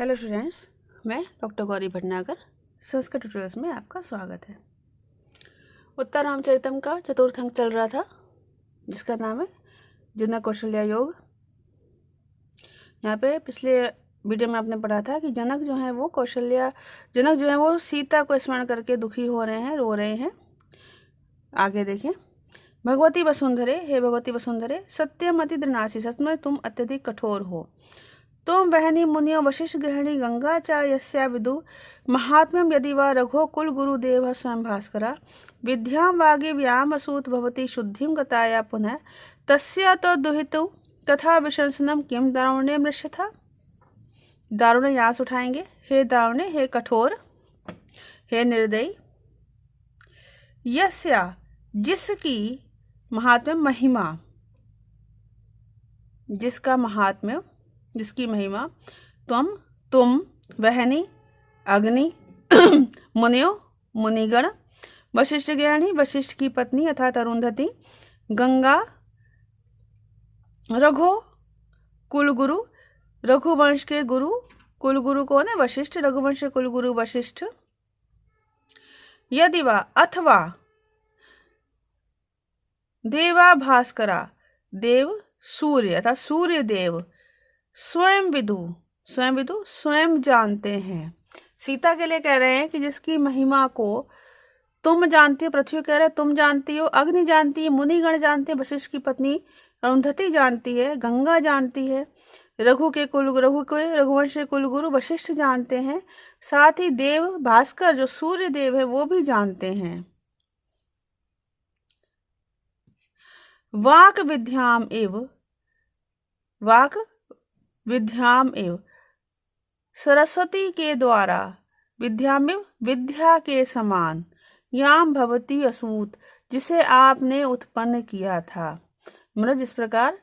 Hello students, मैं doctor Gauri Bhatnagar Sanskrit tutorials में आपका स्वागत है। उत्तर रामचरितम का चतुर्थ अंक चल रहा था जिसका नाम है जनक कौशल्या योग। यहाँ पे पिछले वीडियो में आपने पढ़ा था कि जनक जो है वो सीता को स्मरण करके दुखी हो रहे हैं, रो रहे हैं। आगे देखें। भगवती वसुंधरे, हे भगवती वसुंधरे, सत्यमति दृढ़नासी, सच में तुम अत्यधिक कठोर हो। तुम वहनी मुनियो वशिष्ठ गृहिणी गंगा च यस्या विदु महात्म्यम यदि वा रघो कुल गुरुदेव स्वयं भास्करा विद्यां वागी व्यामसूत भवती शुद्धिं गताया पुनः तस्य तो दुहितु तथा विशंसनम किम दारुण्य मृष्यथा। दारुण्य यहाँ से उठाएंगे। हे दारुण्य, हे कठोर, हे निर्दयी। यस्या, जिसकी, महात्म्य महिमा, जिसका महात्म्य, जिसकी महिमा, तुम वहनी अग्नि मुनियो मुनिगण वशिष्ठ गृहिणी वशिष्ठ की पत्नी अर्थात अरुंधति गंगा रघु कुलगुरु, रघुवंश के गुरु, कुलगुरु कौन है? वशिष्ठ। रघुवंश के कुलगुरु वशिष्ठ। यदि वा अथवा देवा भास्करा, देव सूर्य अर्थात सूर्य देव स्वयं विदु, स्वयं जानते हैं। सीता के लिए कह रहे हैं कि जिसकी महिमा को तुम जानती हो, पृथ्वी कह रहे तुम जानती हो, अग्नि जानती है, मुनिगण जानते हैं, वशिष्ठ की पत्नी अरुंधति जानती है, गंगा जानती है, रघुवंश के कुलगुरु वशिष्ठ जानते हैं, साथ ही देव भास्कर जो सूर्य देव है वो भी जानते हैं। वाक विद्याम एव सरस्वती के द्वारा, विद्यामेव विद्या के समान, याम भवती असूत जिसे आपने उत्पन्न किया था। मतलब जिस प्रकार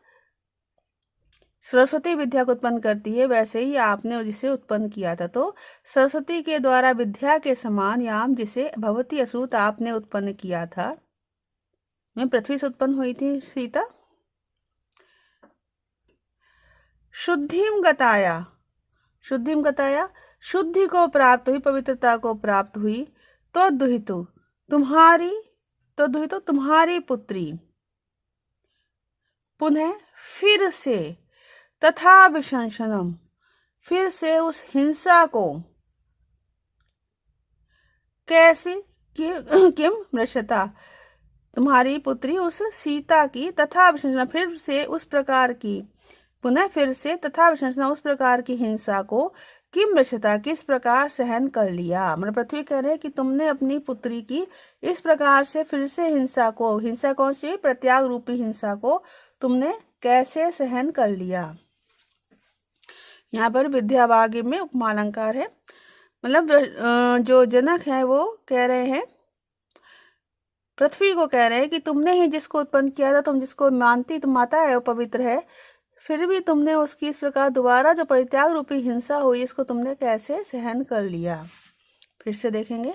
सरस्वती विद्या को उत्पन्न करती है वैसे ही आपने जिसे उत्पन्न किया था। तो सरस्वती के द्वारा विद्या के समान याम जिसे भवती असूत आपने उत्पन्न किया था। में पृथ्वी से उत्पन्न हुई थी सीता। शुद्धिम गताया, शुद्धि को प्राप्त हुई, पवित्रता को प्राप्त हुई। तो दुहितु तुम्हारी पुत्री पुनः फिर से, तथा विशंसनम फिर से उस हिंसा को, कैसे, किम मृषता तुम्हारी पुत्री उस सीता की, तथा विशंसना फिर से उस प्रकार की, पुनः फिर से तथा विशंसना उस प्रकार की हिंसा को, किम मृषता किस प्रकार सहन कर लिया। मतलब पृथ्वी कह रहे कि तुमने अपनी पुत्री की इस प्रकार से फिर से हिंसा कौन सी, प्रत्याग रूपी हिंसा को तुमने कैसे सहन कर लिया। यहाँ पर विद्यावागी में उपमालंकार है। मतलब जो जनक है वो कह रहे हैं, पृथ्वी को कह रहे हैं कि तुमने ही जिसको उत्पन्न किया था, तुम जिसको मानती, तुम माता है, वो पवित्र है, फिर भी तुमने उसकी इस प्रकार दोबारा जो परित्याग रूपी हिंसा हुई इसको तुमने कैसे सहन कर लिया। फिर से देखेंगे।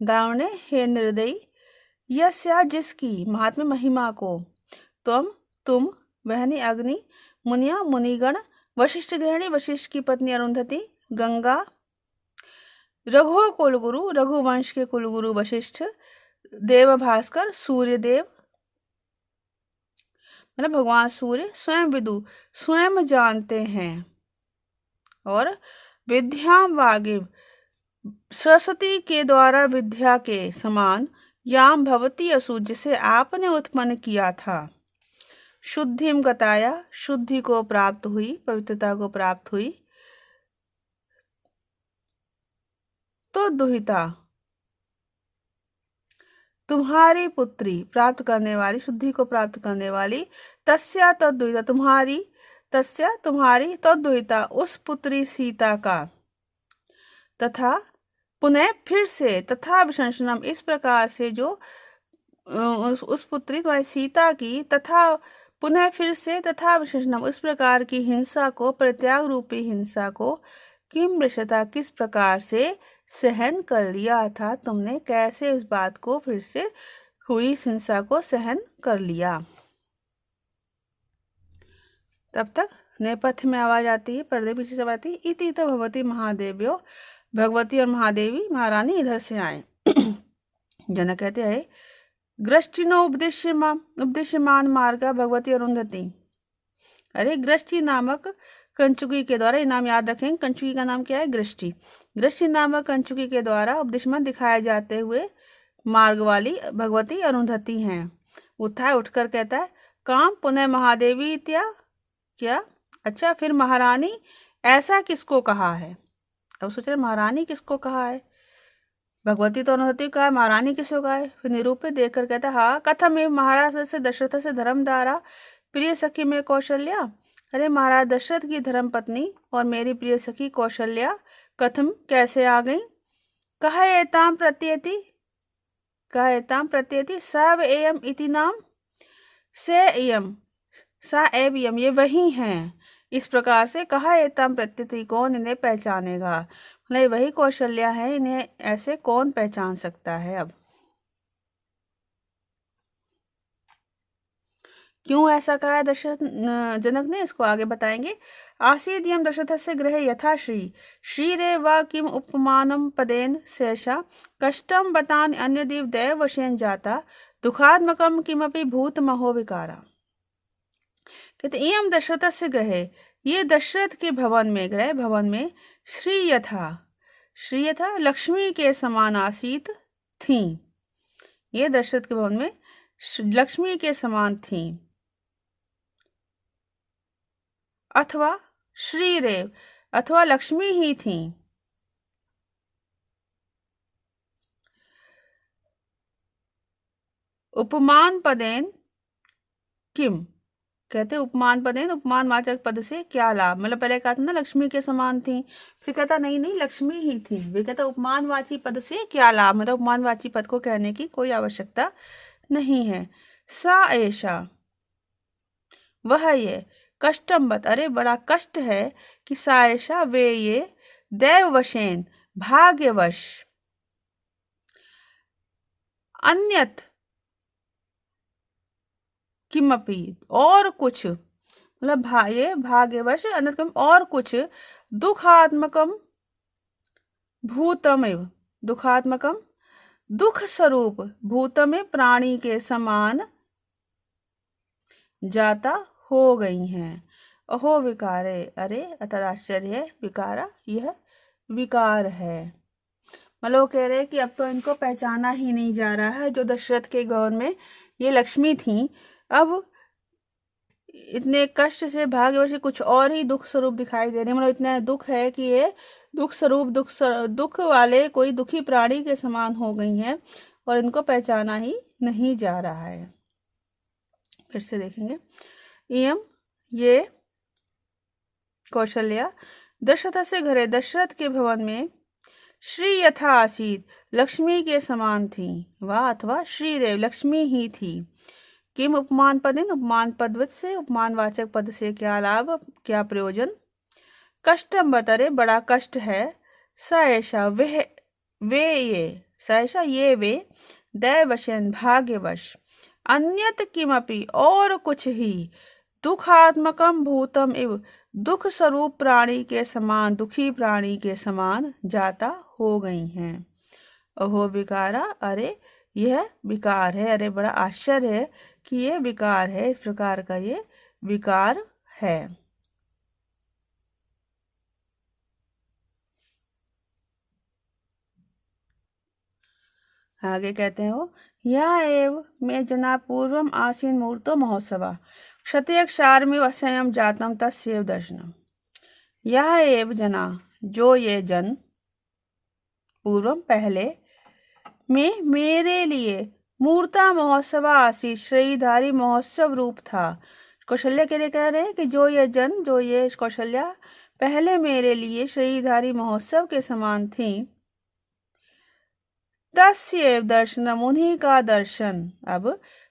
दारुण्य, हे निर्दयी। यस्या, जिसकी, महात्म्य महिमा को, तुम वहनी अग्नि मुनिया मुनिगण वशिष्ठ गृहिणी वशिष्ठ की पत्नी अरुंधति गंगा रघु कुलगुरु, रघुवंश के कुलगुरु वशिष्ठ, देव भास्कर सूर्य देव, मतलब भगवान सूर्य, स्वयं विदु स्वयं जानते हैं, और विद्याम वागिव सरस्वती के द्वारा विद्या के समान, याम भवती असु जिसे आपने उत्पन्न किया था। शुद्धिम गताया, शुद्धि को प्राप्त हुई, पवित्रता को प्राप्त हुई। तो दुहिता तुम्हारी पुत्री प्राप्त करने वाली, शुद्धि को प्राप्त करने वाली, तस्या तद्दुहिता तुम्हारी तद्दुहिता उस पुत्री सीता का, तथा पुनः फिर से, तथा विशंसनम इस प्रकार से जो उस पुत्री तुम्हारी सीता की, तथा पुनः फिर से, तथा विशंसनम उस प्रकार की हिंसा को, परित्याग रूपी हिंसा को, किम मृषता किस प्रकार से सहन कर लिया था तुमने, कैसे उस बात को, फिर से हुई हिंसा को सहन कर लिया। तब तक नेपथ्य में आवाज आती है, पर्दे पीछे से आती है, इति तो भगवती महादेव्यो, भगवती और महादेवी महारानी इधर से आए। जनक कहते हैं ग्रष्टिनो उपदेश्यमान मार्गा भगवती अरुंधति। अरे ग्रष्टि नामक कंचुकी के द्वारा, ये नाम याद रखेंगे, कंचुकी का नाम क्या है? गृष्टि। गृष्टि नामक कंचुकी के द्वारा उपदेशमान दिखाए जाते हुए मार्ग वाली भगवती अरुंधति हैं। उत्थाय उठकर कहता है काम पुनः महादेवी इत्या। क्या? अच्छा, फिर महारानी ऐसा किसको कहा है? अब सोच रहे महारानी किसको कहा है? भगवती तो अरुंधति कहा है, महारानी किसको कहा है? फिर निरूपित देखकर कहता है हाँ कथम एवं महाराज से दशरथ से धर्मधारा प्रिय सखी में कौशल्या। अरे महाराज दशरथ की धर्म पत्नी और मेरी प्रिय सखी कौशल्या कथम कैसे आ गई? कहा एताम प्रत्येति, कहा एताम प्रत्येति सब एयम इति नाम से एयम सा एवयम, ये वही हैं। इस प्रकार से कहा एताम प्रत्येति, कौन इन्हें पहचानेगा? मतलब वही कौशल्या है, इन्हें ऐसे कौन पहचान सकता है? अब क्यों ऐसा कहा है दशरथ जनक ने, इसको आगे बताएंगे। आसीद्यम दशरथस्य गृहे यथा श्री रे वा किम उपमानम पदेन शेषा कष्टम बतान अन्य देव दैव वशेन जाता दुखात्मकम किमपि भूत महो विकारा। कहते एवं दशरथस्य गृहे, ये दशरथ के भवन में, गृह भवन में श्री यथा लक्ष्मी के समान आसीत थी। ये दशरथ के भवन में लक्ष्मी के समान थी। अथवा श्री रेव, अथवा लक्ष्मी ही थी। उपमान पदेन किम, कहते उपमान पदेन, उपमान वाचक पद से क्या लाभ? मतलब पहले कहा था ना लक्ष्मी के समान थी, फिर कहता नहीं लक्ष्मी ही थी। वे कहता उपमानवाची पद से क्या लाभ? मतलब उपमानवाची पद को कहने की कोई आवश्यकता नहीं है। सा ऐसा, वह ये कष्टम्बत, अरे बड़ा कष्ट है कि सा ऐसा वे ये दैववशेन, भाग्यवश, अन्यत किमपि, और कुछ, मतलब ये भाग्यवश अन्यतम और कुछ, दुखात्मकम भूतमेव, दुखात्मकम दुख स्वरूप, भूतमेव प्राणी के समान जाता हो गई हैं। अहो विकारे, अरे अतः आश्चर्य है, विकारा यह विकार है। मतलब कह रहे हैं कि अब तो इनको पहचाना ही नहीं जा रहा है। जो दशरथ के गौर में ये लक्ष्मी थी, अब इतने कष्ट से भाग्यवश कुछ और ही दुख स्वरूप दिखाई दे रहे हैं। मतलब इतना दुख है कि ये दुख स्वरूप, दुख वाले कोई दुखी प्राणी के समान हो गई हैं और इनको पहचाना ही नहीं जा रहा है। फिर से देखेंगे, एवं ये कौशल्या दशरथ से घरे, दशरथ के भवन में श्री यथा आसीत, लक्ष्मी के समान थी। वह अथवा श्री रेव, लक्ष्मी ही थी। किम उपमान पदेन, उपमान पदवत से, उपमानवाचक पद से क्या लाभ, क्या प्रयोजन? कष्टम बतरे, बड़ा कष्ट है। सा ऐसा वे ये, सा ऐसा ये वे, दैवशन भाग्यवश, अन्यत किमपि और कुछ ही, दुखात्मकम भूतम इव, दुख स्वरूप प्राणी के समान, दुखी प्राणी के समान जाता हो गई हैं। अहो विकारा, अरे यह विकार है। अरे बड़ा आश्चर्य है कि ये विकार है, इस प्रकार का ये विकार है। आगे कहते हैं वो, यह एव में जना पूर्वम आसीन मूर्तो महोत्सवा क्षत्रिय क्षार में वसयम जातम तस्यैव दर्शनम। यह एव जना, जो ये जन, पूर्वम पहले, में मेरे लिए मूर्ता महोत्सवा आसी, श्रीधारी महोत्सव रूप था। कौशल्या के लिए कह रहे हैं कि जो ये जन, जो ये कौशल्या पहले मेरे लिए श्रीधारी महोत्सव के समान थी। तस्यैव दर्शनम, उन्हीं का दर्शन। अब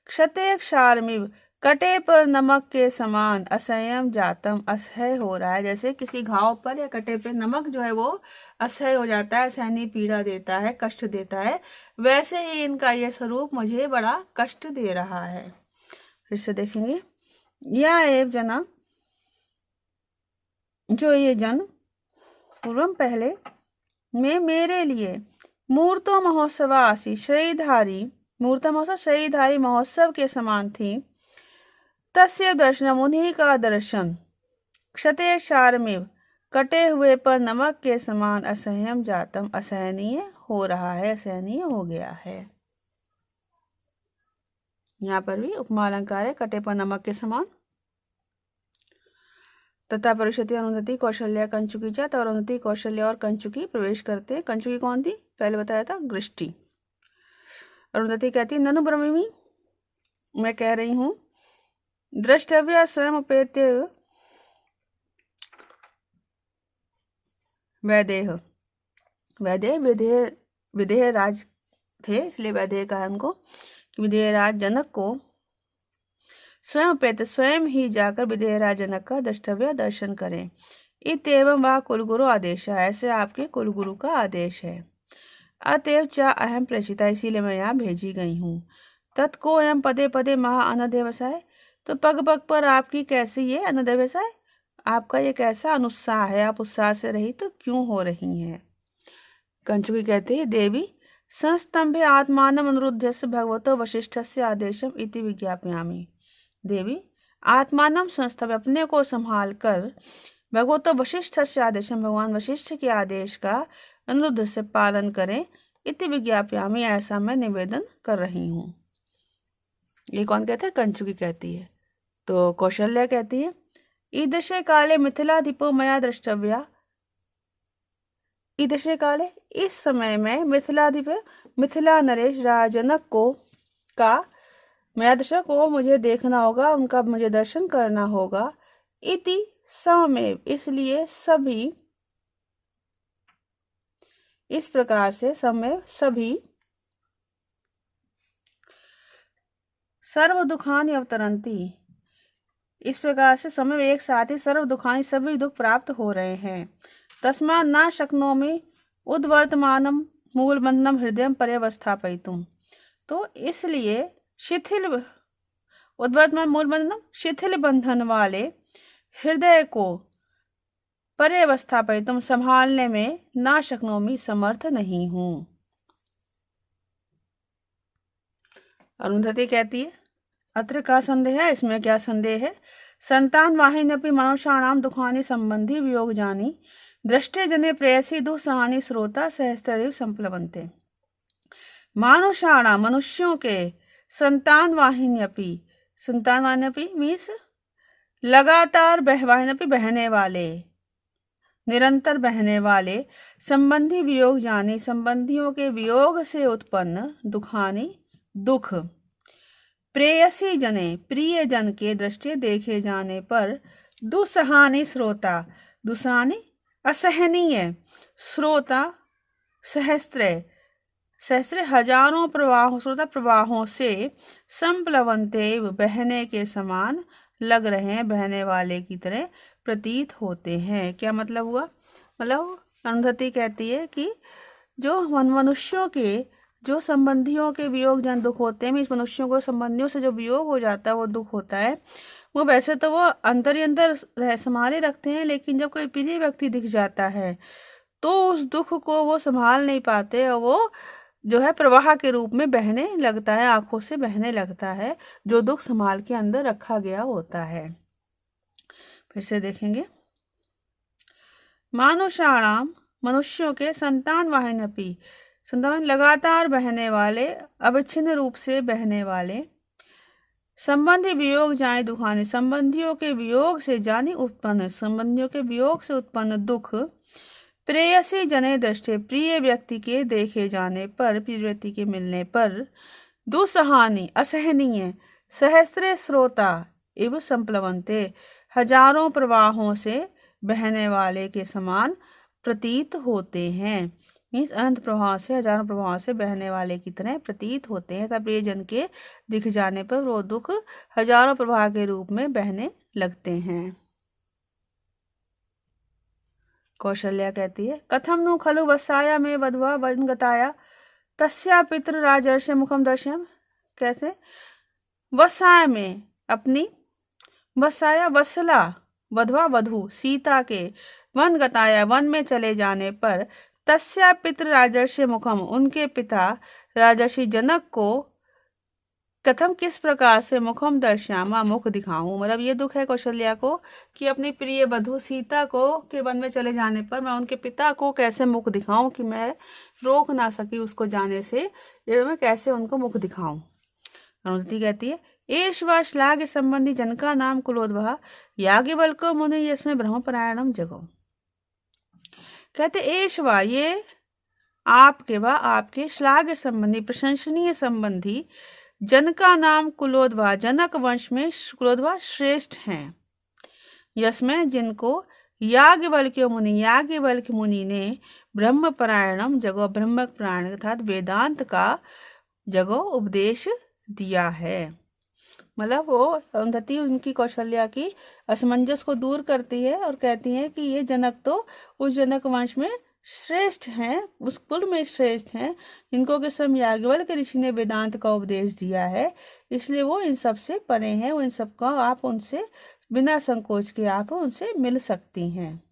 क्षत्रिय क्षारमिव, कटे पर नमक के समान, असह्यम जातम, असह्य हो रहा है। जैसे किसी घाव पर या कटे पे नमक जो है वो असह्य हो जाता है, सहनीय पीड़ा देता है, कष्ट देता है, वैसे ही इनका यह स्वरूप मुझे बड़ा कष्ट दे रहा है। फिर से देखेंगे, या एव जना, जो ये जन पूर्वम पहले में मेरे लिए मूर्तो महोत्सवासी श्रेयधारी मूर्त महोत्सव श्रेयधारी महोत्सव के समान थी। तस्य दर्शन उन्हीं का दर्शन क्षते क्षारमेव कटे हुए पर नमक के समान असह्यम जातम असहनीय हो रहा है, असहनीय हो गया है। यहाँ पर भी उपमा अलंकार है, कटे पर नमक के समान। तथा परीक्षति अरुंधति कौशल्या कंचुकी चा, तो अरुंधति कौशल्या और कंचुकी प्रवेश करते हैं। कंचुकी कौन थी? पहले बताया था, गृष्टि। अरुंधति कहती ननु ब्रह्मी, मैं कह रही हूं, द्रष्टव्य स्वयं उपेत्य वैदेह। वैदेह विदेह राज थे, इसलिए वैदेह कहा उनको कि विदेह राज जनक को स्वयं उपेत्य स्वयं ही जाकर विदेह राज जनक का द्रष्टव्य दर्शन करें। इतएवं वह कुलगुरु आदेश है, ऐसे आपके कुलगुरु का आदेश है। अतएव च अहम प्रेषिता, इसीलिए मैं यहाँ भेजी गई हूँ। तत्को एवं पदे पदे महा अनध्यवसाय, तो पग पग पर आपकी कैसी ये अनध्यवसाय, आपका ये कैसा अनुत्साह है, आप उत्साह से रही तो क्यों हो रही हैं? कंचुकी कहती है देवी संस्तंभे आत्मानम अनुरुद्धस्य भगवतो वशिष्ठस्य आदेशम इति विज्ञापयामि। देवी आत्मानम संस्तंभे, अपने को संभाल कर, भगवतो वशिष्ठस्य आदेशम, भगवान वशिष्ठ के आदेश का अनुरुद्ध से पालन करें, इति विज्ञापयामि, ऐसा मैं निवेदन कर रही हूँ। ये कौन कहता है? कंचुकी कहती है। तो कौशल्या कहती है ईदृशे काले मिथिलाधिपो मया द्रष्टव्या, ईदृशे काले, इस समय में मिथिलाधिप मिथिला नरेश राजनक को का मया दृष्टव्या को मुझे देखना होगा, उनका मुझे दर्शन करना होगा। इति सममेव, इसलिए सभी, इस प्रकार से समय सभी सर्व दुखानि अवतरंती, इस प्रकार से समय एक साथ ही सर्व दुखानि, सभी दुख प्राप्त हो रहे हैं। तस्मात् न शक्नोमि उद्वर्तमानम मूल बंधनम हृदय पर्यवस्थापयितुम, तो इसलिए शिथिल उद्वर्तमान मूल बंधनम, शिथिल बंधन वाले हृदय को पर्यवस्थापयितुम, संभालने में ना शक्नोमि, समर्थ नहीं हूं। अरुंधति कहती है अत्र का संदेह है, इसमें क्या संदेह है? संतान वाहिन्यपि मनुष्याणाम दुखानि संबंधी वियोग जानी दृष्टे जने प्रेयसी दुःसहानि श्रोता सहस्त्रैव संप्लवन्ते। मानुषाणाम, मनुष्यों के, संतान वाहिन्यपि, संतान वाहिन्यपि मीन्स लगातार, वाहिन्यपि बहने वाले, निरंतर बहने वाले, संबंधी वियोग जानी, संबंधियों के वियोग से उत्पन्न, दुखानी दुख, प्रेयसी जने, प्रिय जन के दृष्टि देखे जाने पर, दुस्सहानि श्रोता, दुस्सहानि असहनीय, श्रोता सहस्त्र हजारों प्रवाहों, श्रोता प्रवाहों से, संप्लवन्ते, बहने के समान लग रहे हैं, बहने वाले की तरह प्रतीत होते हैं। क्या मतलब हुआ? मतलब अरुंधति कहती है कि जो मनुष्यों के, जो संबंधियों के वियोग जन दुख होते हैं, इस मनुष्यों को संबंधियों से जो वियोग हो जाता है, वो दुख होता है, वो वैसे तो वो अंतर ही अंतर संभाले रखते हैं, लेकिन जब कोई प्रिय व्यक्ति दिख जाता है तो उस दुख को वो संभाल नहीं पाते, और वो जो है प्रवाह के रूप में बहने लगता है, आंखों से बहने लगता है, जो दुख संभाल के अंदर रखा गया होता है। फिर से देखेंगे, मानुषाणाम, मनुष्यों के, संतान वाहिन्यपि, संतान लगातार बहने वाले, अविच्छिन्न रूप से बहने वाले, संबंधी वियोग जाने दुखाने, संबंधियों के वियोग से जानी उत्पन्न, संबंधियों के वियोग से उत्पन्न दुख, प्रेयसी जने दृष्टि, प्रिय व्यक्ति के देखे जाने पर, प्रिय व्यक्ति के मिलने पर, दुस्सहानि असहनीय, सहस्रे श्रोता एवं संप्लवन्ते, हजारों प्रवाहों से बहने वाले के समान प्रतीत होते हैं। मीन्स अनंत प्रवाह से, हजारों प्रवाहों से बहने वाले की तरह प्रतीत होते हैं। तब प्रियजन के दिख जाने पर वो दुख हजारों प्रवाह के रूप में बहने लगते हैं। कौशल्या कहती है कथम नु खलु वत्साया में वधवा वनगताया तस्या पितृ राजर्षि मुखम दर्शयम। कैसे? वत्साया में, अपनी, वत्साया वत्सला, वधवा वधू सीता के वन गताया वन में चले जाने पर तस्या पितृ राजर्षि मुखम उनके पिता राजर्षि जनक को कथम किस प्रकार से मुखम दर्श्यामा मुख दिखाऊं, मतलब ये दुख है कौशल्या को कि अपनी प्रिय वधू सीता को के वन में चले जाने पर मैं उनके पिता को कैसे मुख दिखाऊं कि मैं रोक ना सकी उसको जाने से, ये मैं कैसे उनको मुख दिखाऊं। अरुंधति कहती है एष वा श्लाघ संबंधी जनका नाम कुलोद्भव याज्ञवल्क्यो मुनि यस्मै ब्रह्मपरायणम जगो। कहते एष वा ये आपके व आपके श्लाघ संबंधी प्रशंसनीय संबंधी जनका नाम कुलोद्भव जनक वंश में कुलोद्भव श्रेष्ठ हैं, यस्में जिनको याज्ञवल्क्य मुनि ने ब्रह्मपरायणम जगो ब्रह्म परायण अर्थात वेदांत का जगो उपदेश दिया है। मतलब वो अरुंधति उनकी कौशल्या की असमंजस को दूर करती है और कहती है कि ये जनक तो उस जनक वंश में श्रेष्ठ हैं, उस कुल में श्रेष्ठ हैं जिनको के समय याज्ञवल्क्य ऋषि ने वेदांत का उपदेश दिया है, इसलिए वो इन सब से परे हैं, वो इन सब का आप उनसे बिना संकोच के आप उनसे मिल सकती हैं।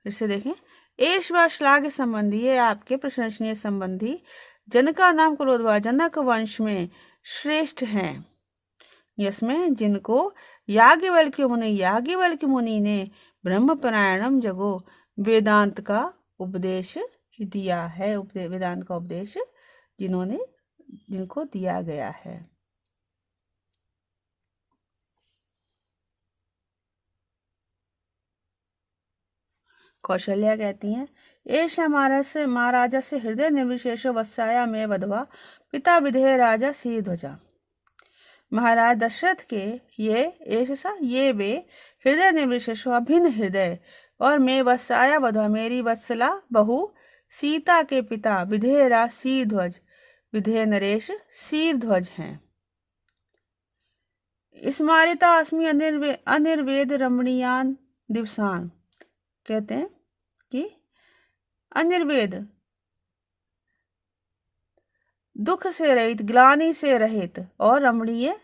फिर से देखें एष वा श्लाघ संबंधी ये आपके प्रशंसनीय संबंधी जनका नाम कुलोद्भव जनक वंश में श्रेष्ठ हैं, यस्में जिनको याज्ञवल्क्य मुनि ने ब्रह्मपरायणम जगो वेदांत का उपदेश दिया है, वेदांत का उपदेश जिनको दिया गया है। कौशल्या कहती हैं एष महाराजा से हृदय निर्विशेषो वत्साया में वधवा पिता विधेय राजा सी ध्वजा। महाराज दशरथ के ये वे हृदय निर्विशेषो अभिन्न हृदय और मैं वत्साया वधवा मेरी वत्सला बहु सीता के पिता विधेय राज शीरध्वज विधेय नरेश शीरध्वज हैं। स्मारिता अस्मि अनिर्वेद रमणीयान दिवसान। कहते हैं कि अनिर्वेद दुख से रहित ग्लानि से रहित और रमणीय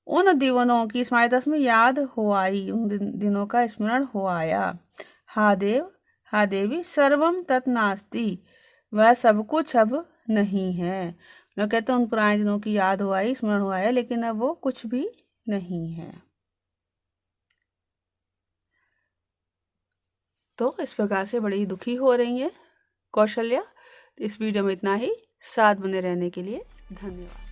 उन दिवनों की स्मारिता में याद हो आई, उन दिनों का स्मरण हो आया। हा देवी सर्वम तत्नास्ति वह सब कुछ अब नहीं है। लोग कहते हैं उन पुराने दिनों की याद हो आई, स्मरण हो आया, लेकिन अब वो कुछ भी नहीं है। तो इस प्रकार से बड़ी दुखी हो रही है कौशल्या। इस वीडियो में इतना ही। साथ बने रहने के लिए धन्यवाद।